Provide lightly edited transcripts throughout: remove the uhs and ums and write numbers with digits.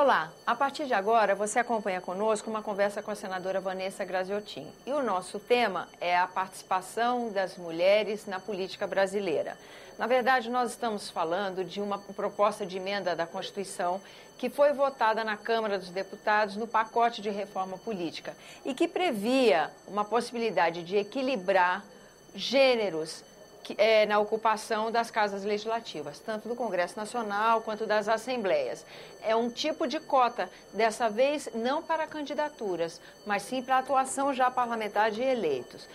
Olá, a partir de agora você acompanha conosco uma conversa com a senadora Vanessa Graziotin. E o nosso tema é a participação das mulheres na política brasileira. Na verdade, nós estamos falando de uma proposta de emenda da Constituição que foi votada na Câmara dos Deputados no pacote de reforma política e que previa uma possibilidade de equilibrar gêneros na ocupação das casas legislativas, tanto do Congresso Nacional quanto das assembleias. É um tipo de cota, dessa vez não para candidaturas, mas sim para atuação já parlamentar de eleitos.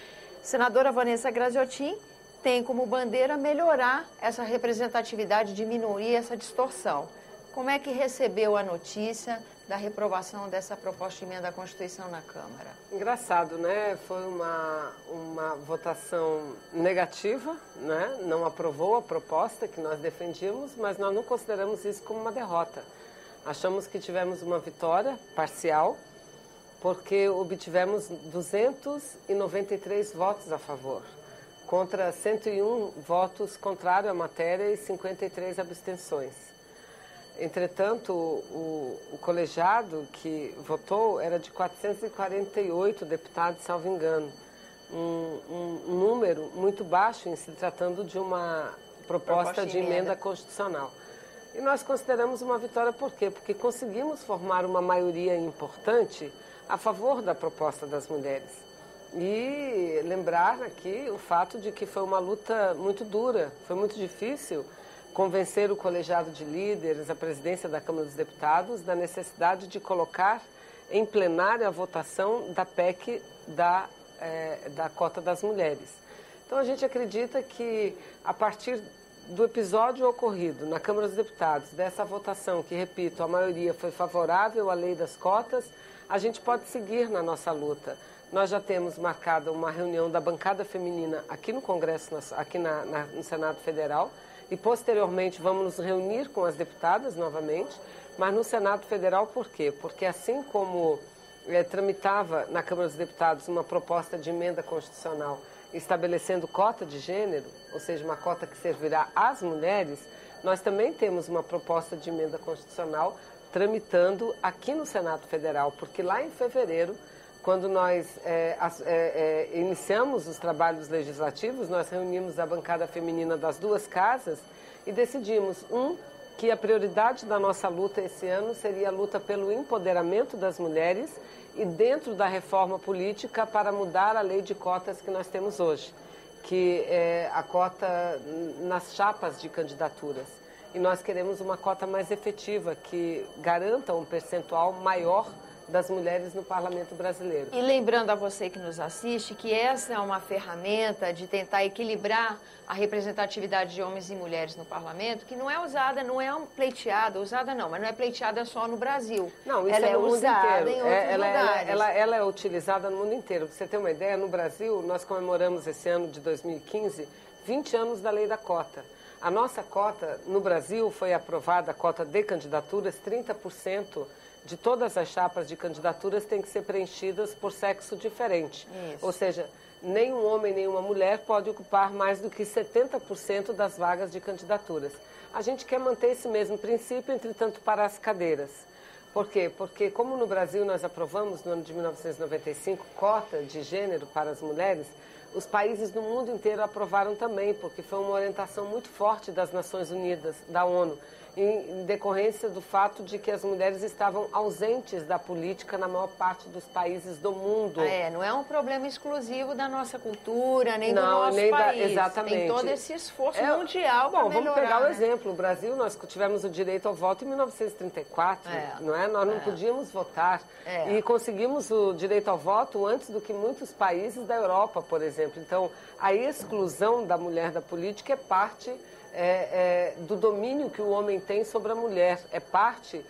Senadora Vanessa Graziotin tem como bandeira melhorar essa representatividade, diminuir essa distorção. Como é que recebeu a notícia da reprovação dessa proposta de emenda à Constituição na Câmara? Engraçado, né? Foi uma votação negativa, né? Não aprovou a proposta que nós defendíamos, mas nós não consideramos isso como uma derrota. Achamos que tivemos uma vitória parcial, porque obtivemos 293 votos a favor, contra 101 votos contrários à matéria e 53 abstenções. Entretanto, o colegiado que votou era de 448 deputados, salvo engano. Um número muito baixo em se tratando de uma proposta de emenda constitucional. E nós consideramos uma vitória por quê? Porque conseguimos formar uma maioria importante a favor da proposta das mulheres. E lembrar aqui o fato de que foi uma luta muito dura, foi muito difícil convencer o colegiado de líderes, a presidência da Câmara dos Deputados, da necessidade de colocar em plenário a votação da PEC da cota das mulheres. Então, a gente acredita que, a partir do episódio ocorrido na Câmara dos Deputados, dessa votação, que, repito, a maioria foi favorável à lei das cotas, a gente pode seguir na nossa luta. Nós já temos marcada uma reunião da bancada feminina aqui no Congresso, aqui no Senado Federal, e posteriormente vamos nos reunir com as deputadas novamente, mas no Senado Federal por quê? Porque assim como tramitava na Câmara dos Deputados uma proposta de emenda constitucional estabelecendo cota de gênero, ou seja, uma cota que servirá às mulheres, nós também temos uma proposta de emenda constitucional tramitando aqui no Senado Federal, porque lá em fevereiro, quando nós iniciamos os trabalhos legislativos, nós reunimos a bancada feminina das duas casas e decidimos, que a prioridade da nossa luta esse ano seria a luta pelo empoderamento das mulheres e dentro da reforma política para mudar a lei de cotas que nós temos hoje, que é a cota nas chapas de candidaturas. E nós queremos uma cota mais efetiva, que garanta um percentual maior das mulheres no Parlamento brasileiro. E lembrando a você que nos assiste que essa é uma ferramenta de tentar equilibrar a representatividade de homens e mulheres no Parlamento, que não é usada, não é pleiteada, mas não é pleiteada só no Brasil. Não, isso ela é no mundo inteiro. Em outros lugares. Ela é utilizada no mundo inteiro. Para você ter uma ideia, no Brasil, nós comemoramos esse ano de 2015, 20 anos da lei da cota. A nossa cota, no Brasil, foi aprovada, a cota de candidaturas, 30% de todas as chapas de candidaturas têm que ser preenchidas por sexo diferente. Isso. Ou seja, nenhum homem, nenhuma mulher pode ocupar mais do que 70% das vagas de candidaturas. A gente quer manter esse mesmo princípio, entretanto, para as cadeiras. Por quê? Porque, como no Brasil nós aprovamos, no ano de 1995, cota de gênero para as mulheres, os países do mundo inteiro aprovaram também, porque foi uma orientação muito forte das Nações Unidas, da ONU, em decorrência do fato de que as mulheres estavam ausentes da política na maior parte dos países do mundo. Não é um problema exclusivo da nossa cultura, nem do nosso país. Exatamente. Tem todo esse esforço mundial para melhorar. Vamos pegar o exemplo. O Brasil, nós tivemos o direito ao voto em 1934, não é? Nós não podíamos votar. E conseguimos o direito ao voto antes do que muitos países da Europa, por exemplo. Então, a exclusão da mulher da política é parte do domínio que o homem tem sobre a mulher, é parte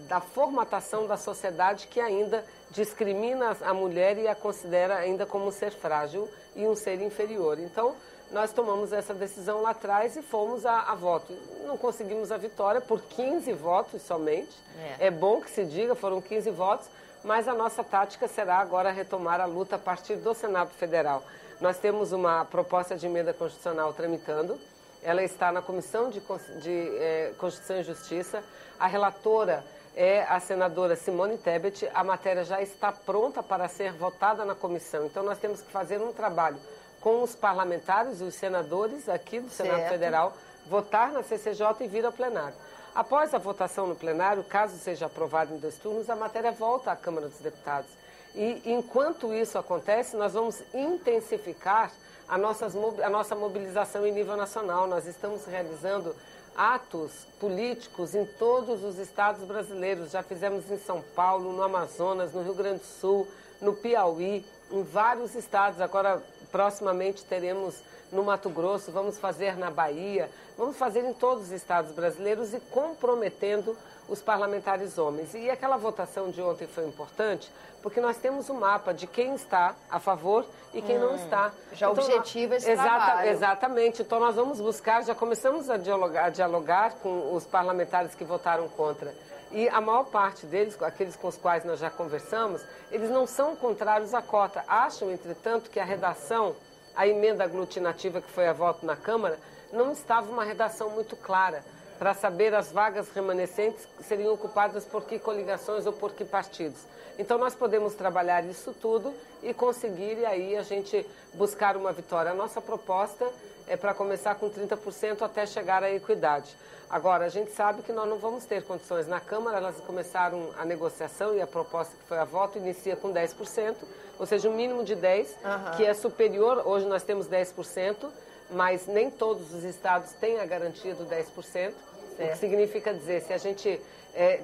da formatação da sociedade que ainda discrimina a mulher e a considera ainda como um ser frágil e um ser inferior. Então, nós tomamos essa decisão lá atrás e fomos a voto. Não conseguimos a vitória por 15 votos somente. É bom que se diga, foram 15 votos, mas a nossa tática será agora retomar a luta a partir do Senado Federal. Nós temos uma proposta de emenda constitucional tramitando. Ela está na Comissão de Constituição e Justiça. A relatora é a senadora Simone Tebet. A matéria já está pronta para ser votada na comissão. Então, nós temos que fazer um trabalho com os parlamentares, os senadores aqui do Senado Federal, votar na CCJ e vir ao plenário. Após a votação no plenário, caso seja aprovado em 2 turnos, a matéria volta à Câmara dos Deputados. E, enquanto isso acontece, nós vamos intensificar a nossa mobilização em nível nacional. Nós estamos realizando atos políticos em todos os estados brasileiros. Já fizemos em São Paulo, no Amazonas, no Rio Grande do Sul, no Piauí, em vários estados. Agora, proximamente, teremos no Mato Grosso, vamos fazer na Bahia, vamos fazer em todos os estados brasileiros e comprometendo os parlamentares homens. E aquela votação de ontem foi importante porque nós temos um mapa de quem está a favor e quem não está. Já então, objetiva esse trabalho. Exatamente. Então nós vamos buscar, já começamos a dialogar com os parlamentares que votaram contra. E a maior parte deles, aqueles com os quais nós já conversamos, eles não são contrários à cota. Acham, entretanto, que a redação, a emenda aglutinativa que foi a voto na Câmara, não estava uma redação muito clara para saber as vagas remanescentes que seriam ocupadas por que coligações ou por que partidos. Então, nós podemos trabalhar isso tudo e conseguir, e aí a gente buscar uma vitória. A nossa proposta é para começar com 30% até chegar à equidade. Agora, a gente sabe que nós não vamos ter condições. Na Câmara, elas começaram a negociação e a proposta que foi a voto inicia com 10%, ou seja, um mínimo de 10%, que é superior. Hoje nós temos 10%, mas nem todos os estados têm a garantia do 10%. O que significa dizer, se a gente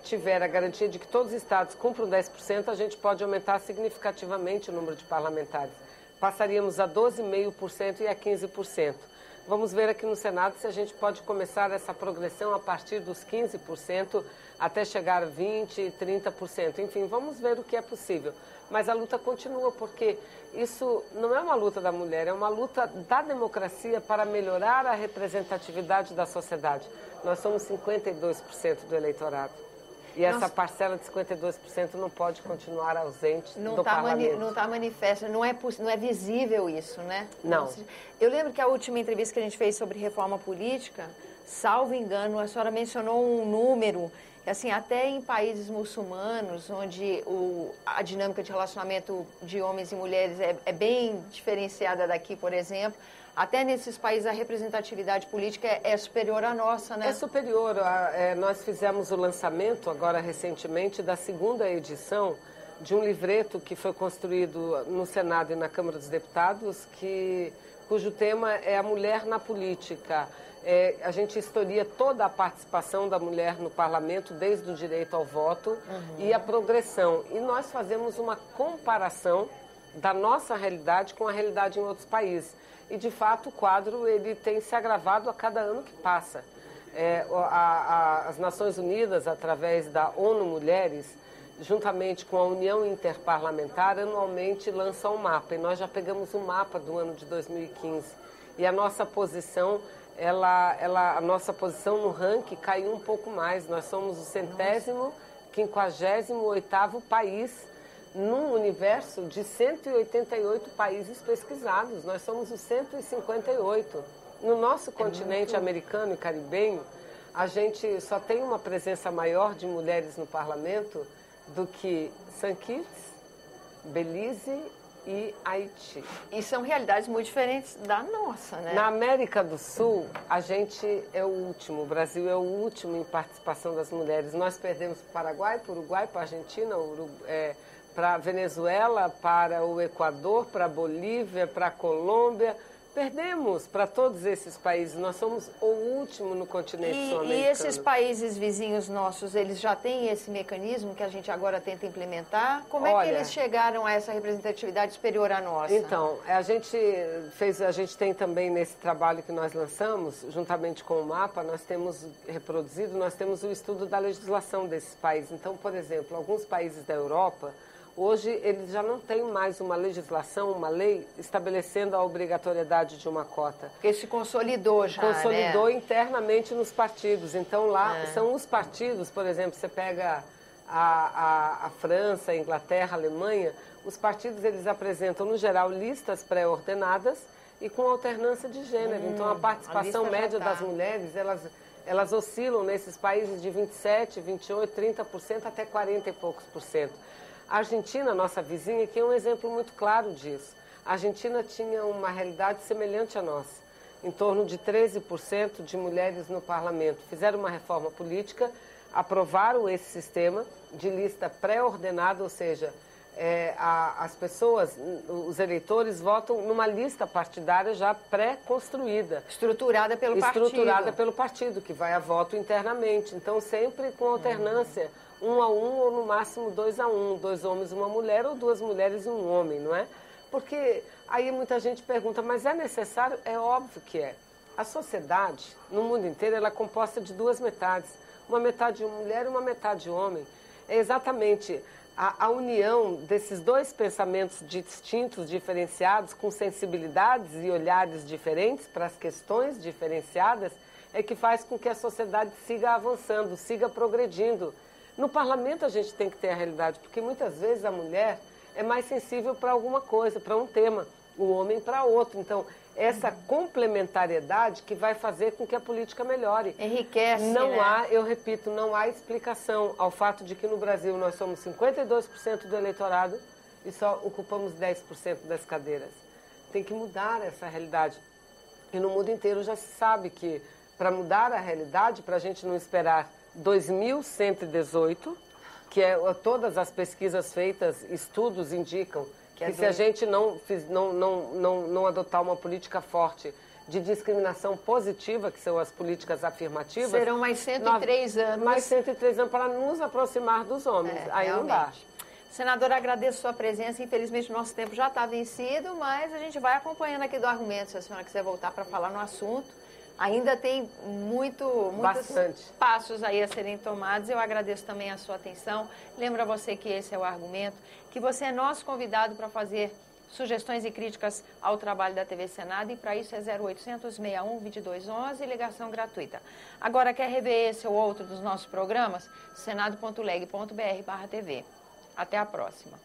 tiver a garantia de que todos os estados cumpram 10%, a gente pode aumentar significativamente o número de parlamentares. Passaríamos a 12,5% e a 15%. Vamos ver aqui no Senado se a gente pode começar essa progressão a partir dos 15% até chegar a 20%, 30%. Enfim, vamos ver o que é possível. Mas a luta continua, porque isso não é uma luta da mulher, é uma luta da democracia para melhorar a representatividade da sociedade. Nós somos 52% do eleitorado. E essa parcela de 52% não pode continuar ausente do parlamento. Não está manifesta, não é visível isso, né? Não. Eu lembro que a última entrevista que a gente fez sobre reforma política, salvo engano, a senhora mencionou um número, assim, até em países muçulmanos, onde a dinâmica de relacionamento de homens e mulheres é bem diferenciada daqui, por exemplo, até nesses países a representatividade política é superior à nossa, né? É superior. Nós fizemos o lançamento, agora recentemente, da 2ª edição de um livreto que foi construído no Senado e na Câmara dos Deputados, cujo tema é a mulher na política. A gente historia toda a participação da mulher no parlamento, desde o direito ao voto e a progressão. E nós fazemos uma comparação da nossa realidade com a realidade em outros países. E, de fato, o quadro ele tem se agravado a cada ano que passa. As Nações Unidas, através da ONU Mulheres, juntamente com a União Interparlamentar, anualmente lançam um mapa. E nós já pegamos o mapa do ano de 2015. E a nossa posição, a nossa posição no ranking caiu um pouco mais. Nós somos o 158º país num universo de 188 países pesquisados. Nós somos os 158. No nosso continente americano e caribenho, a gente só tem uma presença maior de mulheres no parlamento do que St. Kitts, Belize e Haiti. E são realidades muito diferentes da nossa, né? Na América do Sul, a gente é o último. O Brasil é o último em participação das mulheres. Nós perdemos para o Paraguai, para o Uruguai, para a Argentina, para a Venezuela, para o Equador, para a Bolívia, para a Colômbia. Perdemos para todos esses países. Nós somos o último no continente sul-americano. E esses países vizinhos nossos, eles já têm esse mecanismo que a gente agora tenta implementar? Como é que eles chegaram a essa representatividade superior à nossa? Então, a gente tem também nesse trabalho que nós lançamos, juntamente com o mapa, nós temos o estudo da legislação desses países. Então, por exemplo, alguns países da Europa, hoje, eles já não têm mais uma legislação, uma lei estabelecendo a obrigatoriedade de uma cota. Porque se consolidou já, Consolidou internamente nos partidos. Então, lá são os partidos, por exemplo, você pega a França, a Inglaterra, a Alemanha, os partidos, eles apresentam, no geral, listas pré-ordenadas e com alternância de gênero. Então, a participação média das mulheres, elas oscilam nesses países de 27%, 28%, 30% até 40 e poucos por cento. A Argentina, nossa vizinha, que é um exemplo muito claro disso. A Argentina tinha uma realidade semelhante à nossa, em torno de 13% de mulheres no parlamento. Fizeram uma reforma política, aprovaram esse sistema de lista pré-ordenada, ou seja, as pessoas, os eleitores votam numa lista partidária já pré-construída. Estruturada pelo partido. Estruturada pelo partido, que vai a voto internamente. Então, sempre com alternância, 1 a 1 ou no máximo 2 a 1, 2 homens e uma mulher ou 2 mulheres e um homem, não é? Porque aí muita gente pergunta, mas é necessário? É óbvio que é. A sociedade, no mundo inteiro, ela é composta de 2 metades. Uma metade mulher e uma metade homem. É exatamente a união desses 2 pensamentos distintos, diferenciados, com sensibilidades e olhares diferentes para as questões diferenciadas, é que faz com que a sociedade siga avançando, siga progredindo. No parlamento a gente tem que ter a realidade, porque muitas vezes a mulher é mais sensível para alguma coisa, para um tema, o homem para outro. Então, essa complementariedade que vai fazer com que a política melhore. Enriquece, Não há, eu repito, não há explicação ao fato de que no Brasil nós somos 52% do eleitorado e só ocupamos 10% das cadeiras. Tem que mudar essa realidade. E no mundo inteiro já se sabe que para mudar a realidade, para a gente não esperar 2118, que é todas as pesquisas feitas, estudos indicam que se a gente não adotar uma política forte de discriminação positiva, que são as políticas afirmativas... Serão mais 103 anos. Mais 103 anos para nos aproximar dos homens. Aí realmente. Não dá. Senadora, agradeço a sua presença. Infelizmente, o nosso tempo já está vencido, mas a gente vai acompanhando aqui do argumento, se a senhora quiser voltar para falar no assunto. Ainda tem muitos passos aí a serem tomados. Eu agradeço também a sua atenção. Lembro a você que esse é o argumento, que você é nosso convidado para fazer sugestões e críticas ao trabalho da TV Senado, e para isso é 0800 61 2211, ligação gratuita. Agora, quer rever esse ou outro dos nossos programas? senado.leg.br/TV. Até a próxima.